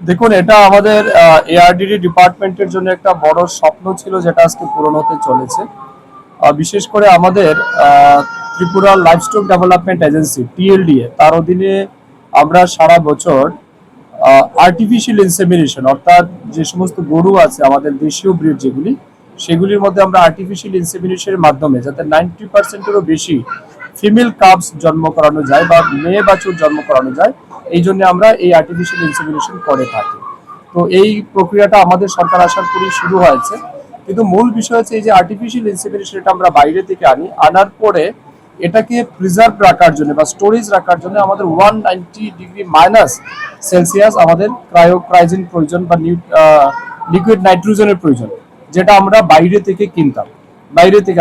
দেখুন, এটা আমাদের এআরডিডি ডিপার্টমেন্টের জন্য একটা বড় স্বপ্ন ছিল, যেটা আজকে পূরণ হতে চলেছে। বিশেষ করে আমাদের ত্রিপুরা লাইভস্টক ডেভেলপমেন্ট এজেন্সি টিএলডিএ, তার অধীনে আমরা সারা বছর আর্টিফিশিয়াল ইনসেমিনেশন, অর্থাৎ যে সমস্ত গরু আছে আমাদের দেশীয় ব্রিড যেগুলি, সেগুলির মধ্যে আমরা আর্টিফিশিয়াল ইনসেমিনেশনের মাধ্যমে যাতে 90%-এরও বেশি ফিমেল কাপস জন্ম করানো যায় বা মেয়ে বাছুর জন্ম করানো যায়, এই জন্য আমরা এই আর্টিফিশিয়াল ইনসেমিনেশন করে থাকি। তো এই প্রক্রিয়াটা আমাদের সরকার আসার পরেই শুরু হয়েছে, কিন্তু মূল বিষয় হচ্ছে এই যে আর্টিফিশিয়াল ইনসেমিনেশন, এটা আমরা বাইরে থেকে আনার পরে এটাকে প্রিজার্ভ রাখার জন্য বা স্টোরেজ রাখার জন্য আমাদের 190°- আমাদের ক্রায়োক্রাইজিন প্রয়োজন বা লিকুইড নাইট্রোজেনের প্রয়োজন, যেটা আমরা বাইরে থেকে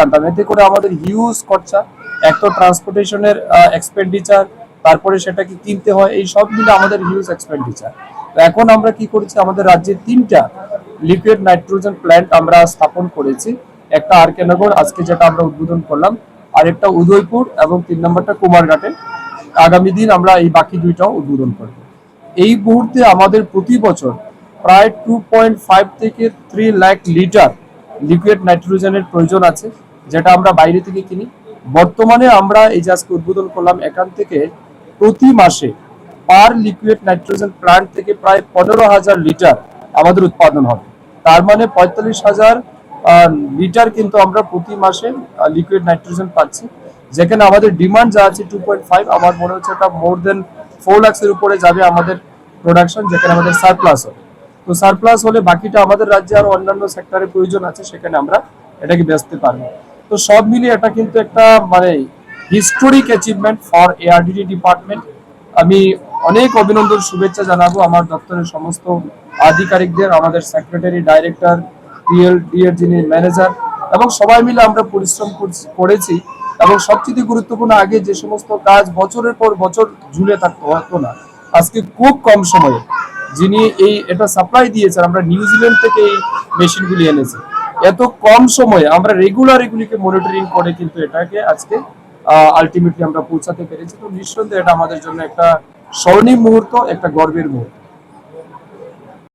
আনতাম। এতে করে আমাদের হিউজ খরচা, এক তো ট্রান্সপোর্টেশনের এক্সপেন্ডিচার, তারপরে সেটাকে কিনতে হয়, এই সব মিলে আমাদের হিউজ এক্সপেন্ডিচার। তো এখন আমরা কি করেছি, আমাদের রাজ্যে 3টা লিকুইড নাইট্রোজেন প্ল্যান্ট আমরা স্থাপন করেছি। একটা আরকে নগর আজকে যেটা আমরা উদ্বোধন করলাম, আরেকটা উদয়পুর, এবং 3 নম্বরটা কুমারঘাটে। আগামী দিন আমরা এই বাকি 2টাও উদ্বোধন করব। এই মুহূর্তে আমাদের প্রতি বছর প্রায় 2.5 থেকে 3 লাখ লিটার লিকুইড নাইট্রোজেনের প্রয়োজন আছে, যেটা আমরা বাইরে থেকে কিনি। বর্তমানে আমরা এই যে আজকে উদ্বোধন করলাম, এখান থেকে প্রতি মাসে পার লিকুইড নাইট্রোজেন প্ল্যান্ট থেকে প্রায় 15,000 লিটার আমাদের উৎপাদন হবে। তার মানে 45,000 লিটার কিন্তু আমরা প্রতি মাসে লিকুইড নাইট্রোজেন পাচ্ছি, যেখানে আমাদের ডিমান্ড যা আছে 2.5, আমার মনে হচ্ছে এটা মোর দেন 4 লাখের উপরে যাবে আমাদের প্রোডাকশন, যেখানে আমাদের সারপ্লাস হবে। তো সারপ্লাস হলে বাকিটা আমাদের রাজ্যে আরো অন্যান্য সেক্টরে প্রয়োজন আছে, সেখানে আমরা এটাকে বেচতে পারবো। তো সব মিলিয়ে এটা কিন্তু একটা মানে historic achievement for ARDD department. আমি অনেক অভিনন্দন, শুভেচ্ছা জানাবো আমার দপ্তরের সমস্ত আধিকারিকদের, আমাদের সেক্রেটারি, ডাইরেক্টর, টিএলডি এর যিনি ম্যানেজার, এবং সবাই মিলে আমরা পরিশ্রম করেছি। এবং সবচেয়ে গুরুত্বপূর্ণ, আগে যে সমস্ত কাজ বছরের পর বছর ঝুলে থাকতো হতো না, আজকে খুব কম সময়ে যিনি এটা সাপ্লাই দিয়েছেন, আমরা নিউজিল্যান্ড থেকে এই মেশিনগুলি এনেছি, এত কম সময়ে আমরা রেগুলার এগুলিকে মনিটরিং করে কিন্তু এটাকে আজকে আলটিমেটলি আমরা পৌঁছাতে পেরেছি। তো নিঃসন্দেহে এটা আমাদের জন্য একটা স্বর্ণিম মুহূর্ত, একটা গর্বের মুহূর্ত।